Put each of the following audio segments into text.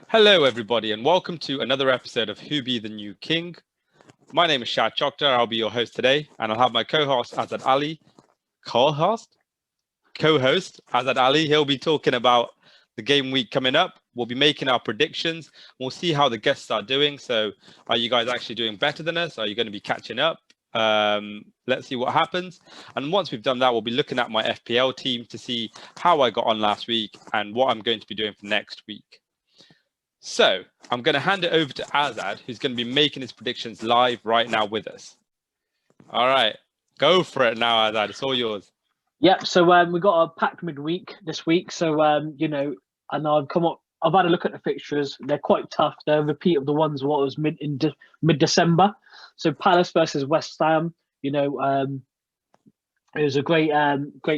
Hello, everybody, and welcome to another episode of Who Be the New King. My name is Shad Chokta. I'll be your host today, and I'll have my co-host Azad Ali. Co-host Azad Ali. He'll be talking about the game week coming up. We'll be making our predictions. We'll see how the guests are doing. So, are you guys actually doing better than us? Are you going to be catching up? Let's see what happens. And once we've done that, we'll be looking at my FPL team to see how I got on last week and what I'm going to be doing for next week. So I'm going to hand it over to Azad, who's going to be making his predictions live right now with us. All right, go for it now, Azad. It's all yours. Yep. So we got a packed midweek this week. So and I've had a look at the fixtures. They're quite tough. They're a repeat of the ones what was mid-December. So Palace versus West Ham. It was a great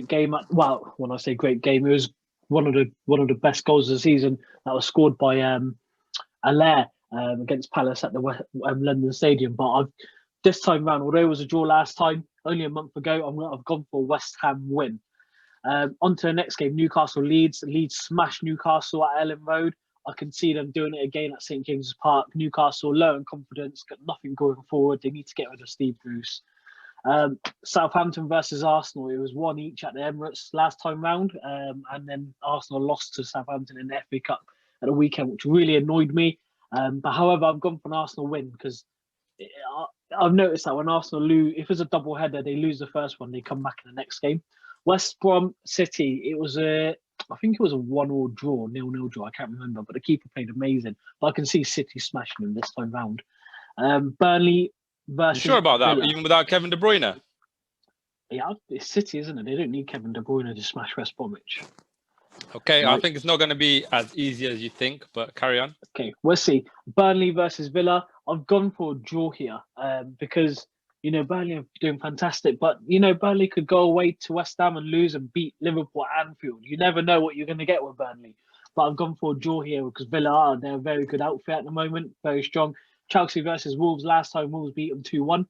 game. Well, when I say great game, it was one of the best goals of the season that was scored by Allaire against Palace at the London Stadium. But this time round, although it was a draw last time, only a month ago, I've gone for a West Ham win. On to the next game, Newcastle Leeds. Leeds smashed Newcastle at Ellen Road. I can see them doing it again at St James's Park. Newcastle low in confidence, got nothing going forward. They need to get rid of Steve Bruce. Southampton versus Arsenal. It was 1 each at the Emirates last time round, and then Arsenal lost to Southampton in the FA Cup at the weekend, which really annoyed me. But however, I've gone for an Arsenal win because I've noticed that when Arsenal lose, if it's a double header, they lose the first one, they come back in the next game. West Brom City. I think it was a 1-1 draw, 0-0 draw. I can't remember, but the keeper played amazing. But I can see City smashing them this time round. Burnley versus. You sure about that? Villa. Even without Kevin De Bruyne? Yeah, it's City, isn't it? They don't need Kevin De Bruyne to smash West Bromwich. Okay, I think it's not going to be as easy as you think, but carry on. Okay, we'll see. Burnley versus Villa. I've gone for a draw here because, Burnley are doing fantastic. But, Burnley could go away to West Ham and lose and beat Liverpool at Anfield. You never know what you're going to get with Burnley. But I've gone for a draw here because Villa they're a very good outfit at the moment, very strong. Chelsea versus Wolves. Last time, Wolves beat them 2-1.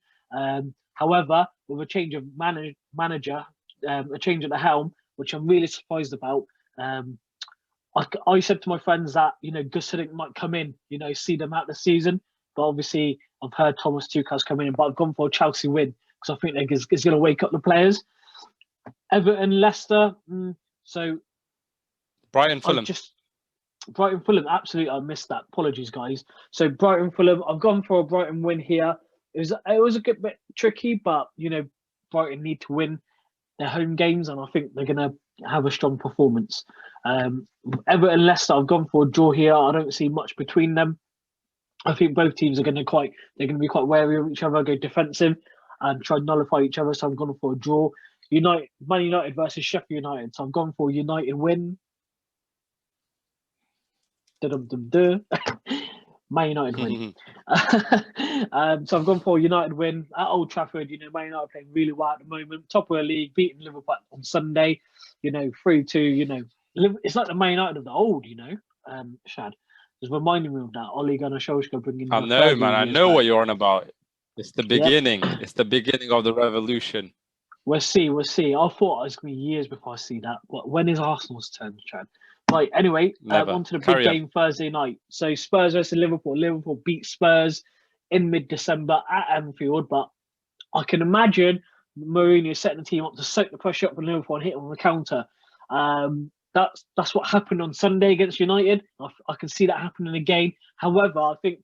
However, with a change of manager, a change at the helm, which I'm really surprised about, I said to my friends that, Gus Hiddink might come in, see them out the season. But obviously, I've heard Thomas Tuchel's coming in, but I've gone for a Chelsea win because I think it's going to wake up the players. Everton, Leicester. So Brighton, Fulham. Brighton, Fulham. Absolutely, I missed that. Apologies, guys. So Brighton, Fulham. I've gone for a Brighton win here. It was a good bit tricky, but Brighton need to win their home games, and I think they're going to have a strong performance. Everton, Leicester. I've gone for a draw here. I don't see much between them. I think both teams are going to be quite wary of each other, go defensive, and try to nullify each other. So I'm going for a draw. Man United versus Sheffield United. So I've gone for a United win. Man United win. So I've gone for a United win at Old Trafford. Man United playing really well at the moment. Top of the league, beating Liverpool on Sunday. 3-2. It's like the Man United of the old. Shad. Just reminding me of that. Ole Gunnar Solskjaer bringing. I know, man. I know what you're on about. It's the beginning. Yep. It's the beginning of the revolution. We'll see. I thought it was going to be years before I see that. But when is Arsenal's turn, Chad? Right. Anyway, on to the big game Thursday night. So Spurs versus Liverpool. Liverpool beat Spurs in mid-December at Anfield. But I can imagine Mourinho setting the team up to soak the pressure up from Liverpool and hit them on the counter. That's what happened on Sunday against United. I can see that happening again. However, I think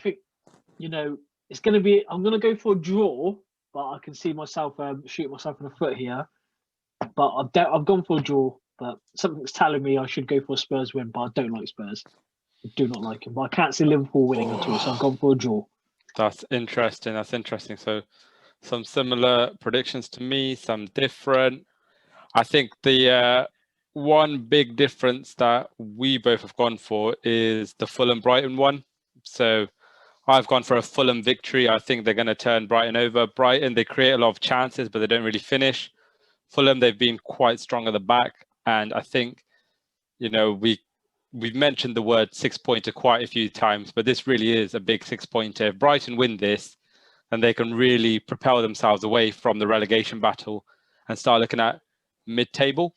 it's going to be. I'm going to go for a draw, but I can see myself shooting myself in the foot here. But I've gone for a draw. But something's telling me I should go for a Spurs win. But I don't like Spurs. I do not like them. But I can't see Liverpool winning at all. So I've gone for a draw. That's interesting. So some similar predictions to me. Some different. I think the one big difference that we both have gone for is the Fulham Brighton one. So I've gone for a Fulham victory. I think they're going to turn Brighton over. Brighton, they create a lot of chances, but they don't really finish. Fulham, they've been quite strong at the back. And I think, we've mentioned the word 6-pointer quite a few times, but this really is a big 6-pointer. If Brighton win this, then they can really propel themselves away from the relegation battle and start looking at mid-table.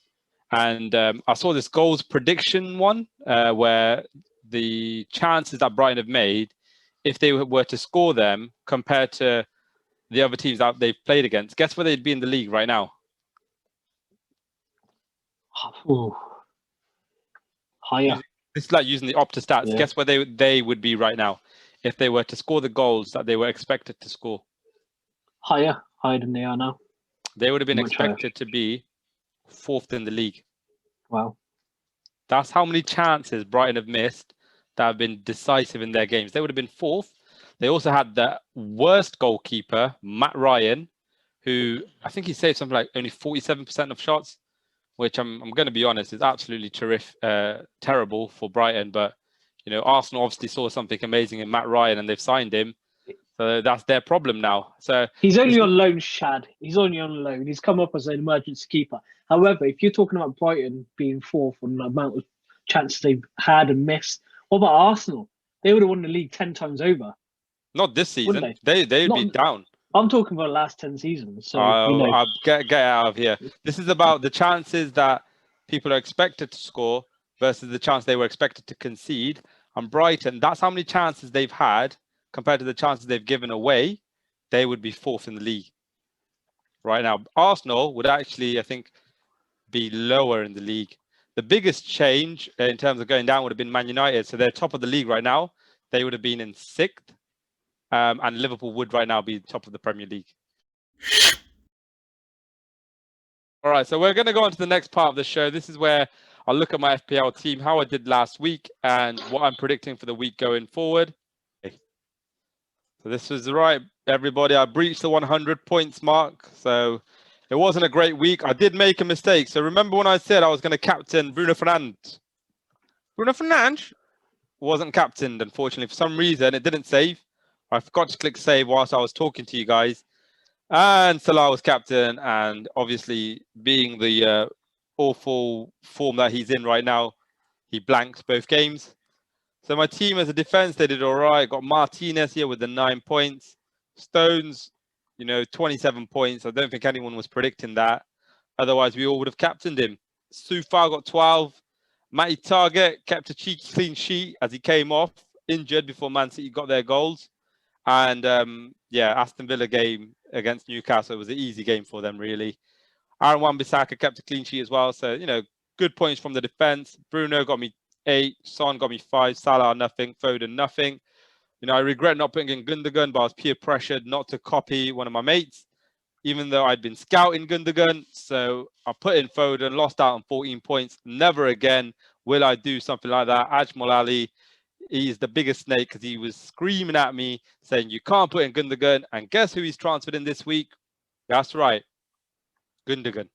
And I saw this goals prediction one where the chances that Brighton have made, if they were to score them compared to the other teams that they've played against, guess where they'd be in the league right now? Ooh. Higher. This is like using the Opta stats. Yeah. Guess where they would be right now if they were to score the goals that they were expected to score? Higher than they are now. They would have been Much expected to be 4th in the league. Wow. That's how many chances Brighton have missed that have been decisive in their games. They would have been 4th. They also had the worst goalkeeper, Matt Ryan, who I think he saved something like only 47% of shots, which I'm going to be honest is absolutely terrible for Brighton. But Arsenal obviously saw something amazing in Matt Ryan and they've signed him, so that's their problem now. So he's only on loan, Shad. He's only on loan. He's come up as an emergency keeper. However, if you're talking about Brighton being 4th on the amount of chances they've had and missed, what about Arsenal? They would have won the league 10 times over. Not this season. Wouldn't They'd be down. I'm talking about the last 10 seasons. So I'll get out of here. This is about the chances that people are expected to score versus the chance they were expected to concede. And Brighton, that's how many chances they've had compared to the chances they've given away. They would be 4th in the league right now. Arsenal would actually, I think, be lower in the league. The biggest change in terms of going down would have been Man United. So they're top of the league right now. They would have been in 6th. And Liverpool would right now be top of the Premier League. All right, so we're going to go on to the next part of the show. This is where I'll look at my FPL team, how I did last week, and what I'm predicting for the week going forward. Okay. So this was right, everybody. I breached the 100 points mark, so it wasn't a great week. I did make a mistake. So remember when I said I was going to captain Bruno Fernandes? Bruno Fernandes wasn't captained, unfortunately. For some reason, it didn't save. I forgot to click save whilst I was talking to you guys. And Salah was captain, and obviously being the awful form that he's in right now, he blanked both games. So my team as a defense, they did all right. Got Martinez here with the 9 points. Stones, 27 points. I don't think anyone was predicting that. Otherwise, we all would have captained him. Sufar got 12. Matty Target kept a cheeky clean sheet as he came off, injured before Man City got their goals. And Aston Villa game against Newcastle was an easy game for them, really. Aaron Wan-Bissaka kept a clean sheet as well. So, good points from the defense. Bruno got me 8. Son got me 5. Salah, nothing. Foden, nothing. I regret not putting in Gundogan, but I was peer pressured not to copy one of my mates, even though I'd been scouting Gundogan. So I put in Foden, lost out on 14 points. Never again will I do something like that. Ajmal Ali, he's the biggest snake because he was screaming at me saying, you can't put in Gundogan. And guess who he's transferred in this week? That's right, Gundogan.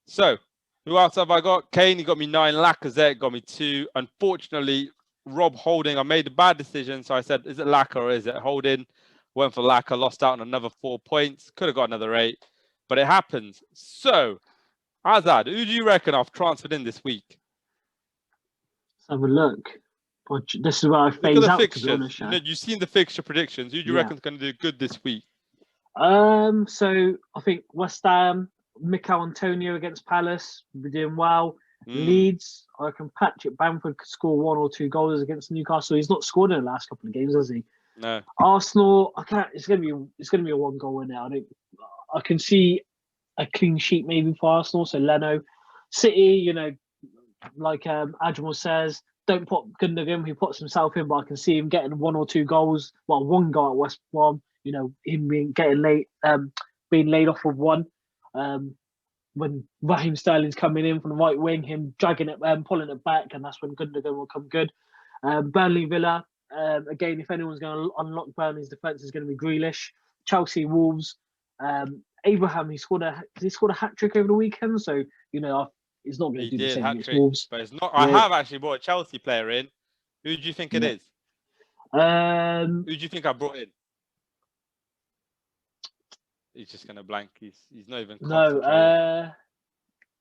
So who else have I got? Kane, he got me 9. Lacazette got me 2. Unfortunately, Rob Holding, I made a bad decision. So I said, is it Laka or is it Holding? Went for Laka, lost out on another 4 points. Could have got another 8, but it happens. So, Azad, who do you reckon I've transferred in this week? Let's have a look. This is where I phase out. Fixtures. You've seen the fixture predictions. Who do you reckon is going to do good this week? So I think West Ham, Mikel Antonio against Palace, we're doing well. Leeds, I reckon Patrick Bamford could score 1 or 2 goals against Newcastle. He's not scored in the last couple of games, has he? No. Arsenal, I can't. It's gonna be a 1 goal win now. I can see a clean sheet maybe for Arsenal. So Leno, City, like Ajmal says, don't put Gundogan. He puts himself in, but I can see him getting 1 or 2 goals. Well, 1 goal at West Brom. Him being laid off with 1. When Raheem Sterling's coming in from the right wing, him dragging it, pulling it back, and that's when Gundogan will come good. Burnley Villa. Again, if anyone's going to unlock Burnley's defence, is going to be Grealish. Chelsea Wolves. Abraham, he scored a hat trick over the weekend, so he's not going to do the same against Wolves. But it's not. Yeah. I have actually brought a Chelsea player in. Who do you think it is? Who do you think I brought in? He's just going to blank. He's not even. The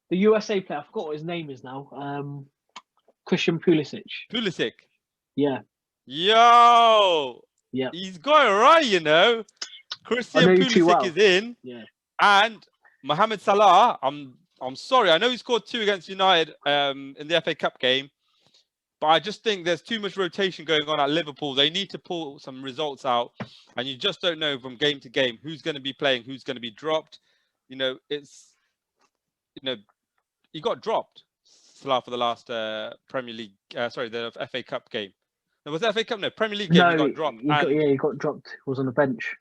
USA player. I forgot what his name is now. Christian Pulisic. Pulisic. Yeah. Yo. Yeah. He's got it right, Christian Pulisic is in. Yeah. And Mohamed Salah, I'm sorry. I know he scored 2 against United in the FA Cup game, but But I just think there's too much rotation going on at Liverpool. They need to pull some results out, and you just don't know from game to game who's going to be playing, who's going to be dropped. You know, he got dropped, Salah, for the last Premier League. Sorry, the FA Cup game. No, was that FA Cup? No, Premier League game. No, he got dropped. he got dropped. He was on the bench.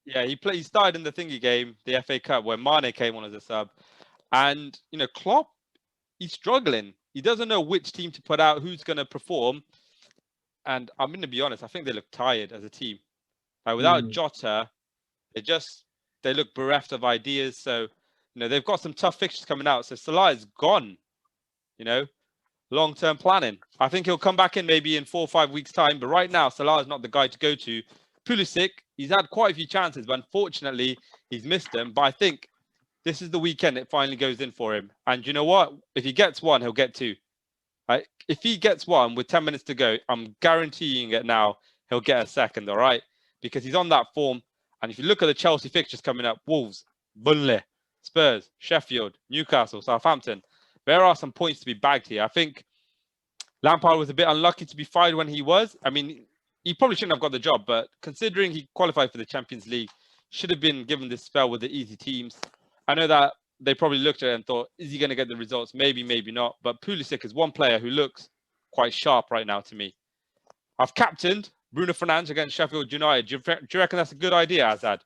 Yeah, he started in the thingy game, the FA Cup, where Mane came on as a sub, and Klopp, he's struggling. He doesn't know which team to put out, who's going to perform. And I'm going to be honest, I think they look tired as a team. Like without Jota, they look bereft of ideas. So, they've got some tough fixtures coming out. So Salah is gone, long-term planning. I think he'll come back in maybe in 4 or 5 weeks' time. But right now, Salah is not the guy to go to. Pulisic, he's had quite a few chances, but unfortunately, he's missed them. But I think this is the weekend it finally goes in for him. And you know what? If he gets one, he'll get two. Right? If he gets one with 10 minutes to go, I'm guaranteeing it now, he'll get a second, all right? Because he's on that form. And if you look at the Chelsea fixtures coming up, Wolves, Burnley, Spurs, Sheffield, Newcastle, Southampton, there are some points to be bagged here. I think Lampard was a bit unlucky to be fired when he was. I mean, he probably shouldn't have got the job, but considering he qualified for the Champions League, should have been given this spell with the easy teams. I know that they probably looked at it and thought, is he going to get the results? Maybe, maybe not. But Pulisic is one player who looks quite sharp right now to me. I've captained Bruno Fernandes against Sheffield United. Do you reckon that's a good idea, Azad?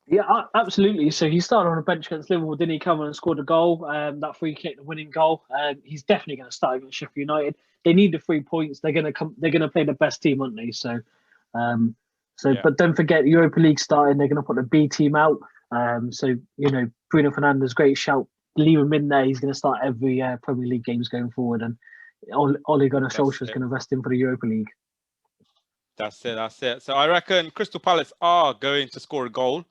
Yeah, absolutely. So he started on a bench against Liverpool, didn't he? Come on and scored a goal, that free kick, the winning goal. He's definitely going to start against Sheffield United. They need the 3 points. They're going to play the best team, aren't they? So, But don't forget Europa League starting. They're going to put the B team out. Bruno Fernandes, great shout. Leave him in there. He's going to start every Premier League games going forward, and Ole Gunnar Solskjaer is going to rest him for the Europa League. That's it. So I reckon Crystal Palace are going to score a goal. I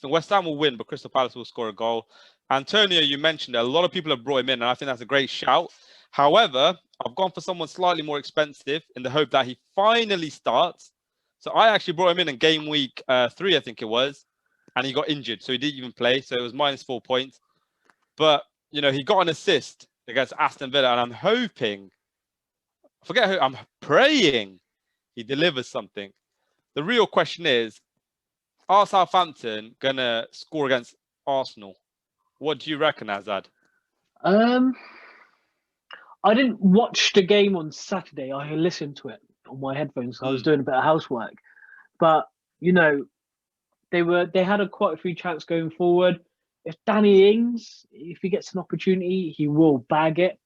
think West Ham will win, but Crystal Palace will score a goal. Antonio, you mentioned it. A lot of people have brought him in, and I think that's a great shout. However, I've gone for someone slightly more expensive in the hope that he finally starts. So I actually brought him in game week 3, I think it was, and he got injured, so he didn't even play. So it was -4 points. But, he got an assist against Aston Villa, and I'm praying he delivers something. The real question is, are Southampton going to score against Arsenal? What do you reckon, Azad? I didn't watch the game on Saturday. I listened to it on my headphones. So I was doing a bit of housework. But, they had quite a few chances going forward. If Danny Ings, if he gets an opportunity, he will bag it.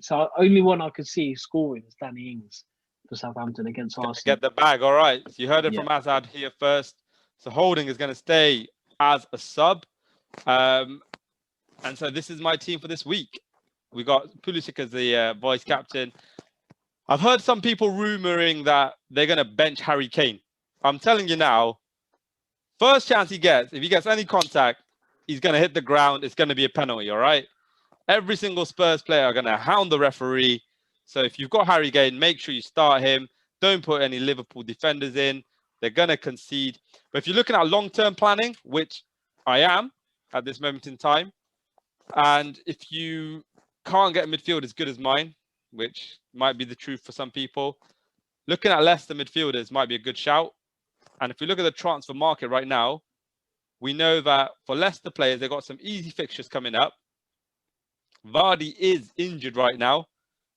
So only one I could see scoring is Danny Ings for Southampton against Arsenal. Get the bag, all right. You heard it from Azad here first. So Holding is going to stay as a sub. And so this is my team for this week. We got Pulisic as the vice captain. I've heard some people rumoring that they're going to bench Harry Kane. I'm telling you now, first chance he gets, if he gets any contact, he's going to hit the ground. It's going to be a penalty, all right? Every single Spurs player are going to hound the referee. So if you've got Harry Kane, make sure you start him. Don't put any Liverpool defenders in. They're going to concede. But if you're looking at long-term planning, which I am at this moment in time, and if you can't get a midfield as good as mine, which might be the truth for some people, looking at Leicester midfielders might be a good shout. And if we look at the transfer market right now, we know that for Leicester players, they've got some easy fixtures coming up. Vardy is injured right now.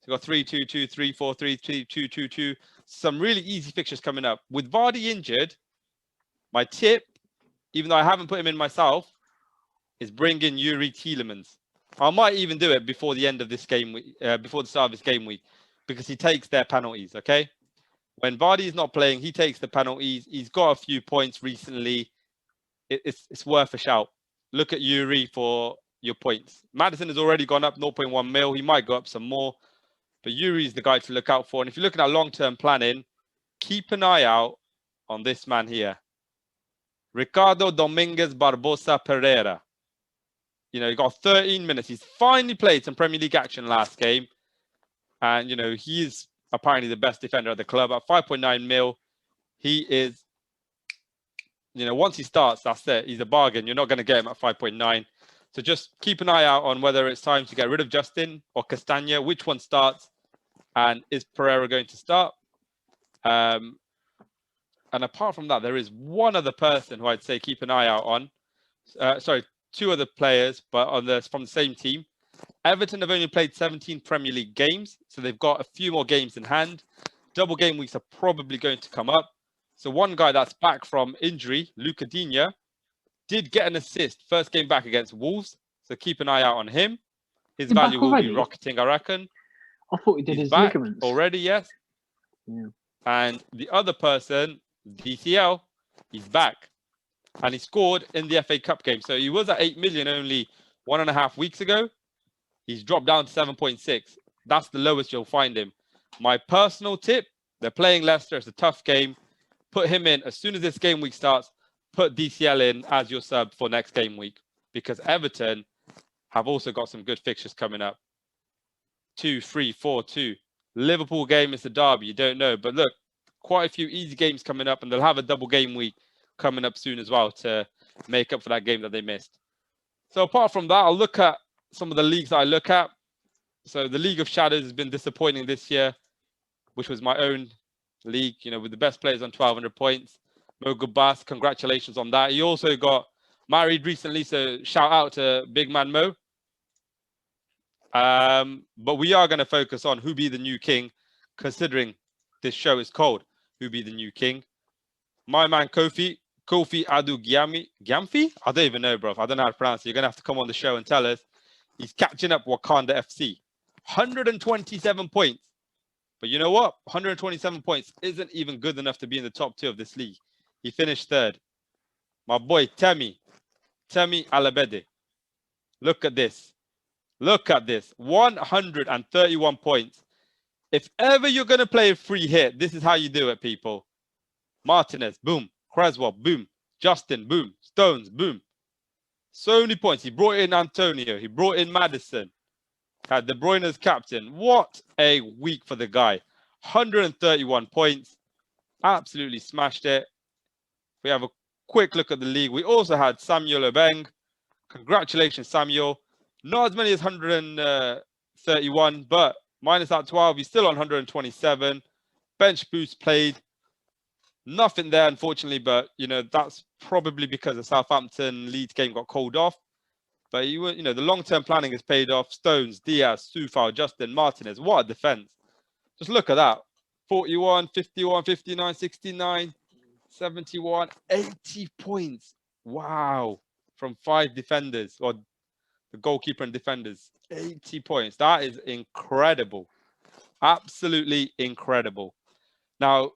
So we've got 3-2-2, 3-4-3, 2-2-2. Some really easy fixtures coming up. With Vardy injured, my tip, even though I haven't put him in myself, is bring in Yuri Tielemans. I might even do it before the end of this game week, before the start of this game week, because he takes their penalties, okay? When Vardy is not playing, he takes the penalties. He's got a few points recently. It's worth a shout. Look at Yuri for your points. Maddison has already gone up 0.1 mil. He might go up some more. But Yuri is the guy to look out for. And if you're looking at long-term planning, keep an eye out on this man here. Ricardo Dominguez Barbosa Pereira. He got 13 minutes. He's finally played some Premier League action last game. And, he is apparently the best defender at the club at 5.9 mil. He is, once he starts, that's it. He's a bargain. You're not going to get him at 5.9. So just keep an eye out on whether it's time to get rid of Justin or Castagna, which one starts. And is Pereira going to start? And apart from that, there is one other person who I'd say keep an eye out on. Sorry, two other players, but from the same team. Everton have only played 17 Premier League games, so they've got a few more games in hand. Double game weeks are probably going to come up. So one guy that's back from injury, Luca Digne, did get an assist first game back against Wolves. So keep an eye out on him. His value will be rocketing, I reckon. I thought he did his ligaments already, yes. Yeah. And the other person, DCL, he's back. And he scored in the FA Cup game. So he was at 8 million only 1.5 weeks ago. He's dropped down to 7.6. That's the lowest you'll find him. My personal tip, they're playing Leicester. It's a tough game. Put him in. As soon as this game week starts, put DCL in as your sub for next game week. Because Everton have also got some good fixtures coming up. 2, 3, 4, 2. Liverpool game is the derby. You don't know. But look, quite a few easy games coming up. And they'll have a double game week coming up soon as well to make up for that game that they missed. So apart from that, I'll look at some of the leagues I look at. So the League of Shadows has been disappointing this year, which was my own league, with the best players on 1,200 points. Mo Gubas, congratulations on that. He also got married recently, so shout out to big man Mo. But we are going to focus on who be the new king, considering this show is called Who Be the New King. My man Kofi Adu Gyamfi? I don't even know, bro. I don't know how to pronounce it. You're going to have to come on the show and tell us. He's catching up Wakanda FC. 127 points. But you know what? 127 points isn't even good enough to be in the top 2 of this league. He finished 3rd. My boy, Temi Alabede. Look at this. Look at this. 131 points. If ever you're going to play a free hit, this is how you do it, people. Martinez, boom. Creswell, boom. Justin, boom. Stones, boom. So many points. He brought in Antonio. He brought in Madison. Had De Bruyne as captain. What a week for the guy. 131 points. Absolutely smashed it. We have a quick look at the league. We also had Samuel Obeng. Congratulations, Samuel. Not as many as 131, but minus that 12. He's still on 127. Bench boost played. Nothing there, unfortunately, but, that's probably because the Southampton-Leeds game got called off. But, the long-term planning has paid off. Stones, Diaz, Soufal, Justin, Martinez. What a defense. Just look at that. 41, 51, 59, 69, 71, 80 points. Wow. From 5 defenders, or the goalkeeper and defenders. 80 points. That is incredible. Absolutely incredible. Now,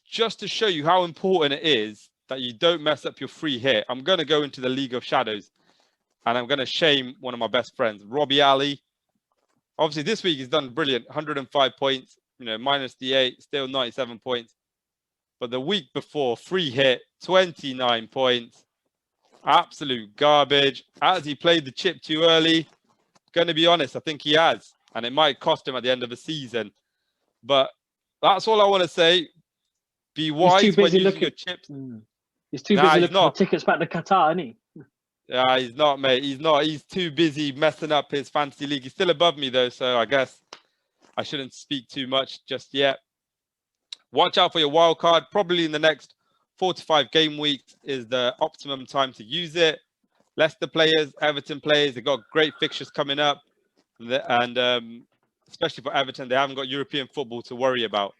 just to show you how important it is that you don't mess up your free hit, I'm going to go into the League of Shadows and I'm going to shame one of my best friends, Robbie Ali. Obviously, this week he's done brilliant. 105 points, minus the 8, still 97 points. But the week before, free hit, 29 points. Absolute garbage. Has he played the chip too early? Going to be honest, I think he has. And it might cost him at the end of the season. But that's all I want to say. Be wise when using your chips. He's too busy looking for tickets back to Qatar, isn't he? Yeah, he's not, mate. He's not. He's too busy messing up his fantasy league. He's still above me, though, so I guess I shouldn't speak too much just yet. Watch out for your wild card. Probably in the next 4 to 5 game weeks is the optimum time to use it. Leicester players, Everton players, they've got great fixtures coming up. And especially for Everton, they haven't got European football to worry about.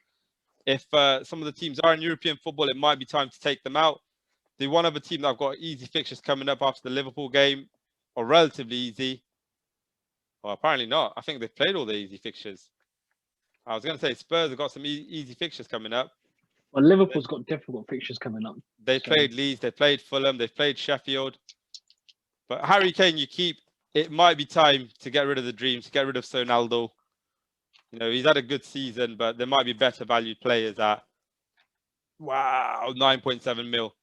If some of the teams are in European football, it might be time to take them out. The one other team that I've got easy fixtures coming up after the Liverpool game, or relatively easy. Well, apparently not. I think they've played all the easy fixtures. I was going to say Spurs have got some easy fixtures coming up. Well, Liverpool's got difficult fixtures coming up. They played Leeds, they played Fulham, they played Sheffield. But Harry Kane, you keep. It might be time to get rid of the dreams, to get rid of Sonaldo. He's had a good season, but there might be better valued players at, 9.7 mil.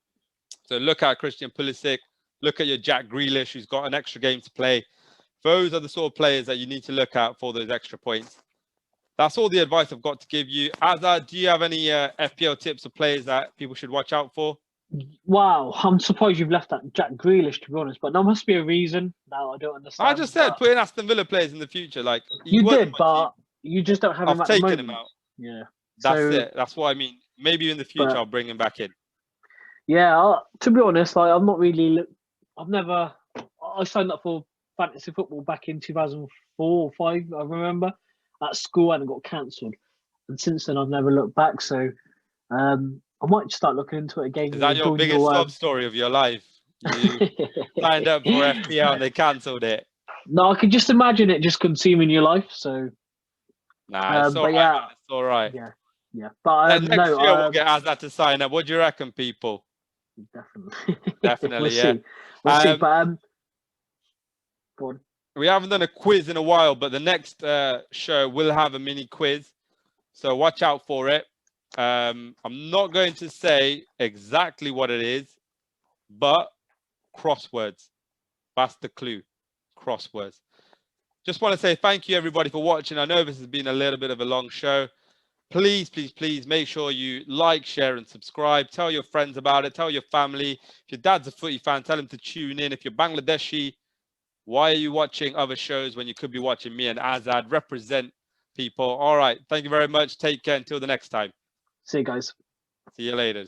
So look at Christian Pulisic. Look at your Jack Grealish, who's got an extra game to play. Those are the sort of players that you need to look at for those extra points. That's all the advice I've got to give you. Azad, do you have any FPL tips or players that people should watch out for? Wow, I'm surprised you've left that Jack Grealish, to be honest. But there must be a reason. Now I don't understand. I just said put in Aston Villa players in the future. Like you did, but You just don't have him I've at the taken moment. him out. Yeah. That's So, it. That's what I mean. Maybe in the future but- I'll bring him back in. Yeah, to be honest, like I'm not really. I've never. I signed up for fantasy football back in 2004 or 5. I remember at school, and it got cancelled. And since then, I've never looked back. So I might start looking into it again. Is that your biggest sob story of your life? You signed up for FPL and they cancelled it. No, I could just imagine it just consuming your life. So Nah, it's all but right, yeah, man. It's all right. yeah. But Next no, year we'll get Azad to sign up. What do you reckon, people? definitely, Definitely, we'll yeah. see. We'll see. But go on. We haven't done a quiz in a while, but the next show will have a mini quiz, so watch out for it. I'm not going to say exactly what it is, but crosswords. That's the clue. Crosswords. Just want to say thank you, everybody, for watching. I know this has been a little bit of a long show. Please, please, please make sure you like, share, and subscribe. Tell your friends about it. Tell your family. If your dad's a footy fan, tell him to tune in. If you're Bangladeshi, why are you watching other shows when you could be watching me and Azad? Represent people. All right. Thank you very much. Take care until the next time. See you guys. See you later.